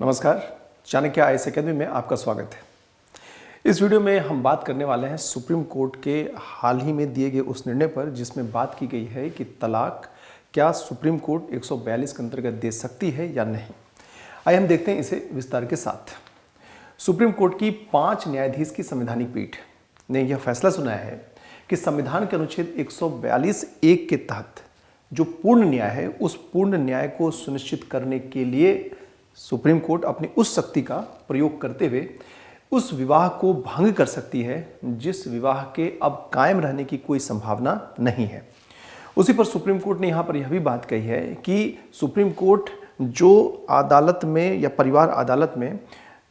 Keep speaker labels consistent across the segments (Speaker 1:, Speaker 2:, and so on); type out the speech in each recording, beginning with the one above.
Speaker 1: नमस्कार, Chanakya IAS academy में आपका स्वागत है। इस वीडियो में हम बात करने वाले हैं सुप्रीम कोर्ट के हाल ही में दिए गए उस निर्णय पर जिसमें बात की गई है कि तलाक क्या सुप्रीम कोर्ट 142 के अंतर्गत दे सकती है या नहीं। आइए हम देखते हैं इसे विस्तार के साथ। सुप्रीम कोर्ट की 5 न्यायाधीश की संवैधानिक पीठ ने यह फैसला सुनाया है कि संविधान के अनुच्छेद 142(1) के तहत जो पूर्ण न्याय है, उस पूर्ण न्याय को सुनिश्चित करने के लिए सुप्रीम कोर्ट अपनी उस शक्ति का प्रयोग करते हुए उस विवाह को भंग कर सकती है जिस विवाह के अब कायम रहने की कोई संभावना नहीं है। उसी पर सुप्रीम कोर्ट ने यहाँ पर यह भी बात कही है कि सुप्रीम कोर्ट जो अदालत में या परिवार अदालत में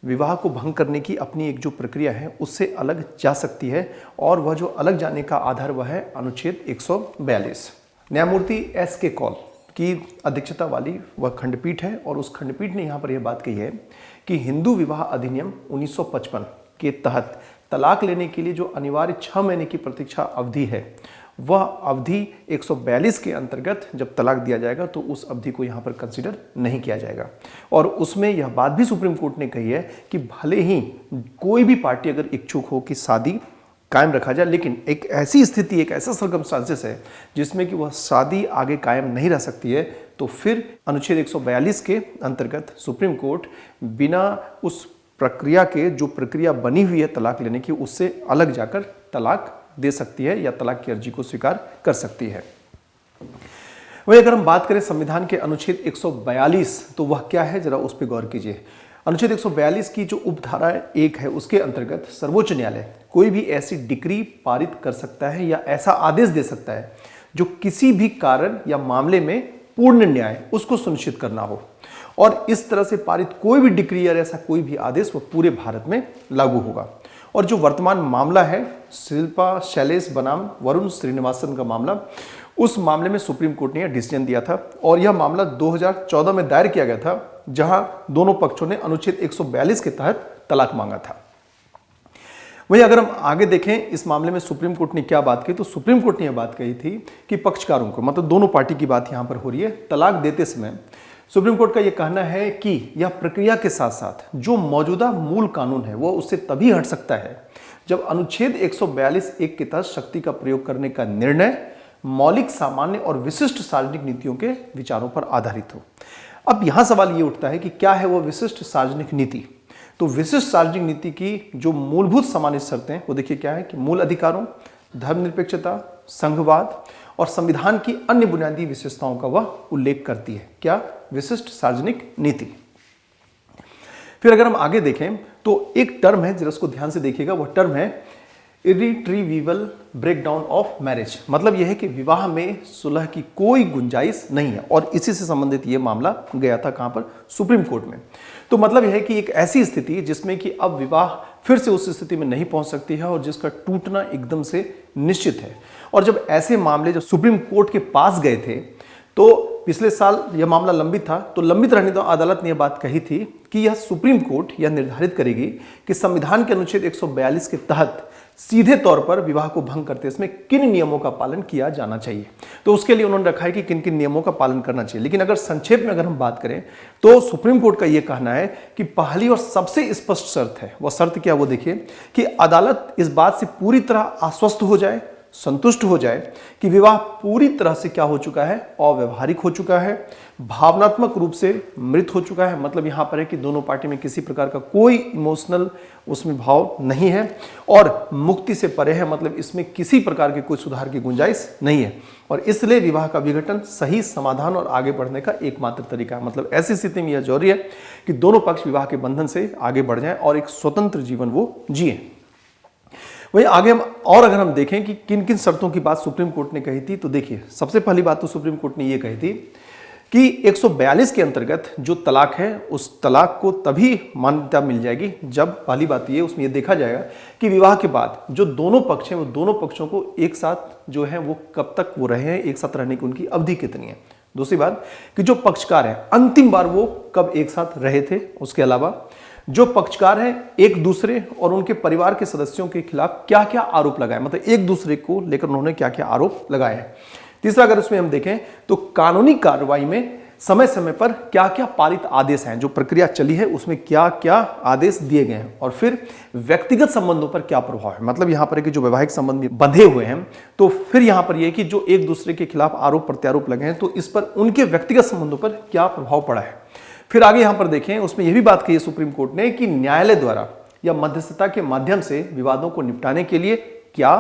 Speaker 1: विवाह को भंग करने की अपनी एक जो प्रक्रिया है उससे अलग जा सकती है, और वह जो अलग जाने का आधार वह है अनुच्छेद 142। न्यायमूर्ति एस.के. कौल की अध्यक्षता वाली वह खंडपीठ है, और उस खंडपीठ ने यहाँ पर यह बात कही है कि हिंदू विवाह अधिनियम 1955 के तहत तलाक लेने के लिए जो अनिवार्य 6 महीने की प्रतीक्षा अवधि है, वह अवधि 142 के अंतर्गत जब तलाक दिया जाएगा तो उस अवधि को यहाँ पर कंसीडर नहीं किया जाएगा। और उसमें यह बात भी सुप्रीम कोर्ट ने कही है कि भले ही कोई भी पार्टी अगर इच्छुक हो कि शादी कायम रखा जाए, लेकिन एक ऐसी स्थिति, एक ऐसा सर्कमस्टांसेस है जिसमें कि वह शादी आगे कायम नहीं रह सकती है, तो फिर अनुच्छेद 142 के अंतर्गत सुप्रीम कोर्ट बिना उस प्रक्रिया के जो प्रक्रिया बनी हुई है तलाक लेने की, उससे अलग जाकर तलाक दे सकती है या तलाक की अर्जी को स्वीकार कर सकती है। वही अगर हम बात करें संविधान के अनुच्छेद 142, तो वह क्या है, जरा उस पर गौर कीजिए। अनुच्छेद 142 की जो उपधारा 1 है उसके अंतर्गत सर्वोच्च न्यायालय कोई भी ऐसी डिक्री पारित कर सकता है या ऐसा आदेश दे सकता है जो किसी भी कारण या मामले में पूर्ण न्याय उसको सुनिश्चित करना हो, और इस तरह से पारित कोई भी डिक्री या ऐसा कोई भी आदेश वह पूरे भारत में लागू होगा। और जो वर्तमान मामला है शिल्पा शैलेश बनाम वरुण श्रीनिवासन का मामला, उस मामले में सुप्रीम कोर्ट ने यह डिसीजन दिया था, और यह मामला 2014 में दायर किया गया था, जहां दोनों पक्षों ने अनुच्छेद 142 के तहत तलाक मांगा था। वहीं अगर हम आगे देखें इस मामले में सुप्रीम कोर्ट ने क्या बात की, तो सुप्रीम कोर्ट ने यह बात कही थी कि पक्षकारों को, मतलब दोनों पार्टी की बात यहां पर हो रही है, तलाक देते समय सुप्रीम कोर्ट का यह कहना है कि यह प्रक्रिया के साथ साथ जो मौजूदा मूल कानून है वह उससे तभी हट सकता है जब अनुच्छेद 142(1) के तहत शक्ति का प्रयोग करने का निर्णय मौलिक, सामान्य और विशिष्ट सार्वजनिक नीतियों के विचारों पर आधारित हो। अब यहां सवाल यह उठता है कि क्या है वह विशिष्ट सार्वजनिक नीति। तो विशिष्ट सार्वजनिक नीति की जो मूलभूत सामान्य शर्तें वो देखिए क्या है कि मूल अधिकारों, धर्मनिरपेक्षता, संघवाद और संविधान की अन्य बुनियादी विशेषताओं का वह उल्लेख करती है। क्या? विशिष्ट सार्वजनिक नीति। फिर अगर हम आगे देखें तो एक टर्म है, जरा उसको ध्यान से देखिएगा, वह टर्म है इर्रिट्रीवेबल ब्रेकडाउन ऑफ मैरिज। मतलब यह है कि विवाह में सुलह की कोई गुंजाइश नहीं है, और इसी से संबंधित यह मामला गया था कहां पर, सुप्रीम कोर्ट में। तो मतलब यह है कि एक ऐसी स्थिति जिसमें कि अब विवाह फिर से उस स्थिति में नहीं पहुंच सकती है और जिसका टूटना एकदम से निश्चित है। और जब ऐसे मामले जब सुप्रीम कोर्ट के पास गए थे, तो पिछले साल यह मामला लंबित था, तो लंबित रहने तो अदालत ने यह बात कही थी कि यह सुप्रीम कोर्ट यह निर्धारित करेगी कि संविधान के अनुच्छेद 142 के तहत सीधे तौर पर विवाह को भंग करते समय किन नियमों का पालन किया जाना चाहिए। तो उसके लिए उन्होंने रखा है कि किन किन नियमों का पालन करना चाहिए। लेकिन अगर संक्षेप में अगर हम बात करें तो सुप्रीम कोर्ट का यह कहना है कि पहली और सबसे स्पष्ट शर्त है, वह शर्त क्या, वो देखिए कि अदालत इस बात से पूरी तरह आश्वस्त हो जाए, संतुष्ट हो जाए कि विवाह पूरी तरह से क्या हो चुका है, अव्यवहारिक हो चुका है, भावनात्मक रूप से मृत हो चुका है। मतलब यहां पर है कि दोनों पार्टी में किसी प्रकार का कोई इमोशनल उसमें भाव नहीं है, और मुक्ति से परे है, मतलब इसमें किसी प्रकार की कोई सुधार की गुंजाइश नहीं है, और इसलिए विवाह का विघटन सही समाधान और आगे बढ़ने का एकमात्र तरीका है। मतलब ऐसी स्थिति में यह जरूरी है कि दोनों पक्ष विवाह के बंधन से आगे बढ़ जाएं और एक स्वतंत्र जीवन वो जिए। वही आगे हम और अगर हम देखें कि किन किन शर्तों की बात सुप्रीम कोर्ट ने कही थी, तो देखिए सबसे पहली बात तो सुप्रीम कोर्ट ने यह कही थी कि 142 के अंतर्गत जो तलाक है उस तलाक को तभी मान्यता मिल जाएगी जब, पहली बात ये उसमें यह देखा जाएगा कि विवाह के बाद जो दोनों पक्ष हैं वो दोनों पक्षों को एक साथ जो है वो कब तक वो रहे हैं, एक साथ रहने की उनकी अवधि कितनी है। दूसरी बात कि जो पक्षकार है अंतिम बार वो कब एक साथ रहे थे। उसके अलावा जो पक्षकार हैं एक दूसरे और उनके परिवार के सदस्यों के खिलाफ क्या क्या आरोप लगाए, मतलब एक दूसरे को लेकर उन्होंने क्या क्या आरोप लगाए हैं। तीसरा अगर उसमें हम देखें तो कानूनी कार्रवाई में समय समय पर क्या क्या पारित आदेश हैं, जो प्रक्रिया चली है उसमें क्या क्या आदेश दिए गए हैं, और फिर व्यक्तिगत संबंधों पर क्या प्रभाव है, मतलब यहां पर कि जो वैवाहिक संबंध में बंधे हुए हैं तो फिर यहां पर यह कि जो एक दूसरे के खिलाफ आरोप प्रत्यारोप लगे हैं तो इस पर उनके व्यक्तिगत संबंधों पर क्या प्रभाव पड़ा है। फिर आगे यहां पर देखें उसमें यह भी बात कही है सुप्रीम कोर्ट ने कि न्यायालय द्वारा या मध्यस्थता के माध्यम से विवादों को निपटाने के लिए क्या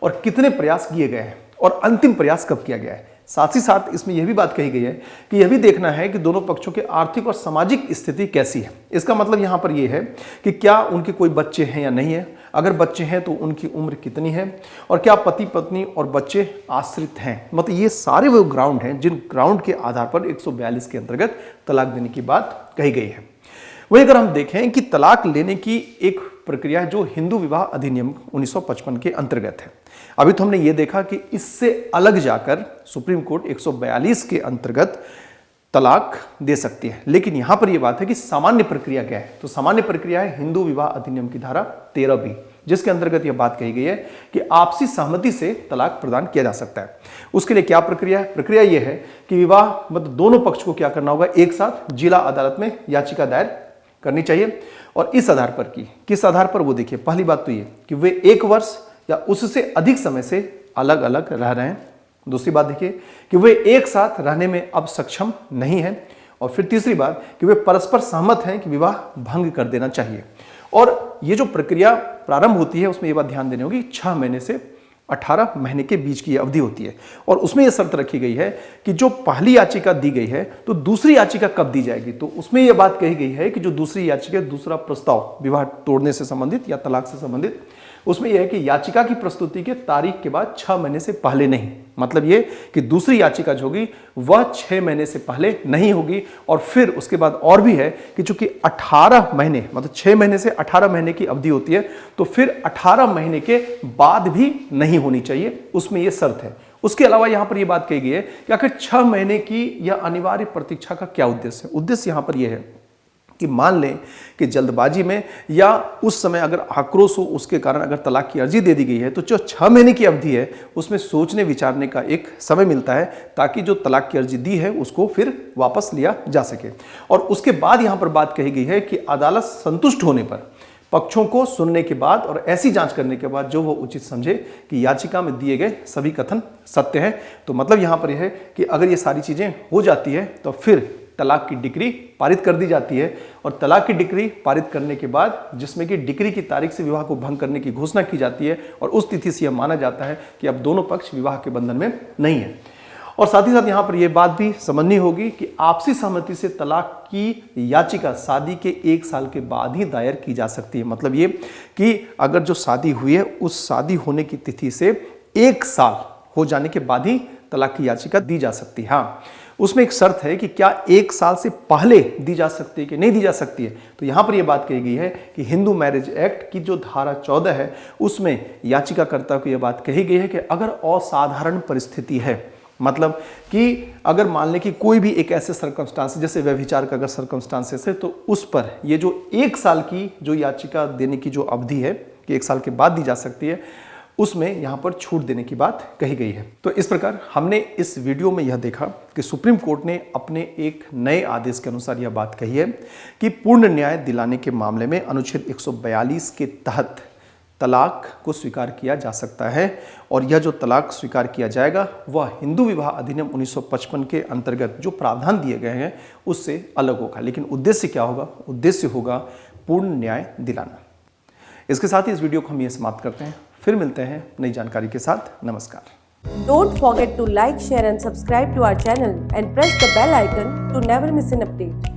Speaker 1: और कितने प्रयास किए गए हैं और अंतिम प्रयास कब किया गया है। साथ ही साथ इसमें यह भी बात कही गई है कि यह भी देखना है कि दोनों पक्षों की आर्थिक और सामाजिक स्थिति कैसी है। इसका मतलब यहां पर यह है कि क्या उनके कोई बच्चे हैं या नहीं है, अगर बच्चे हैं तो उनकी उम्र कितनी है, और क्या पति पत्नी और बच्चे आश्रित हैं। मतलब ये सारे वो ग्राउंड हैं जिन ग्राउंड के आधार पर 142 के अंतर्गत तलाक देने की बात कही गई है। वही अगर हम देखें कि तलाक लेने की एक प्रक्रिया है जो हिंदू विवाह अधिनियम 1955 के अंतर्गत है। अभी तो हमने ये देखा कि इससे अलग जाकर सुप्रीम कोर्ट 142 के अंतर्गत तलाक दे सकती है, लेकिन यहां पर यह बात है कि सामान्य प्रक्रिया क्या है। तो सामान्य प्रक्रिया है हिंदू विवाह अधिनियम की धारा 13B, जिसके अंतर्गत यह बात कही गई है कि आपसी सहमति से तलाक प्रदान किया जा सकता है। उसके लिए क्या प्रक्रिया है? प्रक्रिया यह है कि विवाह मतलब दोनों पक्ष को क्या करना होगा, एक साथ जिला अदालत में याचिका दायर करनी चाहिए, और इस आधार पर किस आधार पर, वो देखिए पहली बात तो ये कि वे 1 वर्ष या उससे अधिक समय से अलग अलग रह रहे हैं। दूसरी बात देखिए कि वे एक साथ रहने में अब सक्षम नहीं है, और फिर तीसरी बात कि वे परस्पर सहमत हैं कि विवाह भंग कर देना चाहिए। और ये जो प्रक्रिया प्रारंभ होती है उसमें ये बात ध्यान देनी होगी 6 महीने से 18 महीने के बीच की अवधि होती है, और उसमें यह शर्त रखी गई है कि जो पहली याचिका दी गई है तो दूसरी याचिका कब दी जाएगी। तो उसमें यह बात कही गई है कि जो दूसरी याचिका, दूसरा प्रस्ताव विवाह तोड़ने से संबंधित या तलाक से संबंधित, उसमें यह है कि याचिका की प्रस्तुति के तारीख के बाद 6 महीने से पहले नहीं। मतलब ये कि दूसरी याचिका जो होगी वह 6 महीने से पहले नहीं होगी, और फिर उसके बाद और भी है कि चूंकि 18 महीने मतलब 6 महीने से 18 महीने की अवधि होती है, तो फिर 18 महीने के बाद भी नहीं होनी चाहिए, उसमें यह शर्त है। उसके अलावा यहां पर यह बात कही गई है कि आखिर 6 महीने की यह अनिवार्य प्रतीक्षा का क्या उद्देश्य है। उद्देश्य यहां पर यह है कि मान लें कि जल्दबाजी में या उस समय अगर आक्रोश हो उसके कारण अगर तलाक की अर्जी दे दी गई है, तो जो 6 महीने की अवधि है उसमें सोचने विचारने का एक समय मिलता है, ताकि जो तलाक की अर्जी दी है उसको फिर वापस लिया जा सके। और उसके बाद यहां पर बात कही गई है कि अदालत संतुष्ट होने पर पक्षों को सुनने के बाद और ऐसी जांच करने के बाद जो वो उचित समझे कि याचिका में दिए गए सभी कथन सत्य हैं। तो मतलब यहां पर यह है कि अगर ये सारी चीजें हो जाती है तो फिर तलाक की डिक्री पारित कर दी जाती है, और तलाक की डिक्री पारित करने के बाद जिसमें कि डिक्री की तारीख से विवाह को भंग करने की घोषणा की जाती है, और उस तिथि से यह माना जाता है कि अब दोनों पक्ष विवाह के बंधन में नहीं है। और साथ ही साथ यहां पर यह बात भी समझनी होगी कि आपसी सहमति से तलाक की याचिका शादी के 1 साल के बाद ही दायर की जा सकती है। मतलब ये कि अगर जो शादी हुई है उस शादी होने की तिथि से 1 साल हो जाने के बाद ही तलाक की याचिका दी जा सकती है। हाँ, उसमें एक शर्त है कि क्या 1 साल से पहले दी जा सकती है कि नहीं दी जा सकती है। तो यहां पर यह बात कही गई है कि हिंदू मैरिज एक्ट की जो धारा 14 है उसमें याचिकाकर्ता को यह बात कही गई है कि अगर असाधारण परिस्थिति है, मतलब कि अगर मान लें कि कोई भी एक ऐसे सर्कमस्टांस जैसे व्यभिचार का अगर सर्कमस्टांसेस है, तो उस पर ये जो 1 साल की जो याचिका देने की जो अवधि है कि 1 साल के बाद दी जा सकती है, उसमें यहां पर छूट देने की बात कही गई है। तो इस प्रकार हमने इस वीडियो में यह देखा कि सुप्रीम कोर्ट ने अपने एक नए आदेश के अनुसार यह बात कही है कि पूर्ण न्याय दिलाने के मामले में अनुच्छेद 142 के तहत तलाक को स्वीकार किया जा सकता है, और यह जो तलाक स्वीकार किया जाएगा वह हिंदू विवाह अधिनियम 1955 के अंतर्गत जो प्रावधान दिए गए हैं उससे अलग होगा। लेकिन उद्देश्य क्या होगा? उद्देश्य होगा पूर्ण न्याय दिलाना। इसके साथ ही इस वीडियो को हम ये समाप्त करते हैं, फिर मिलते हैं नई जानकारी के साथ। नमस्कार।
Speaker 2: Don't forget to like, share and subscribe to our channel and press the bell icon to never miss an update.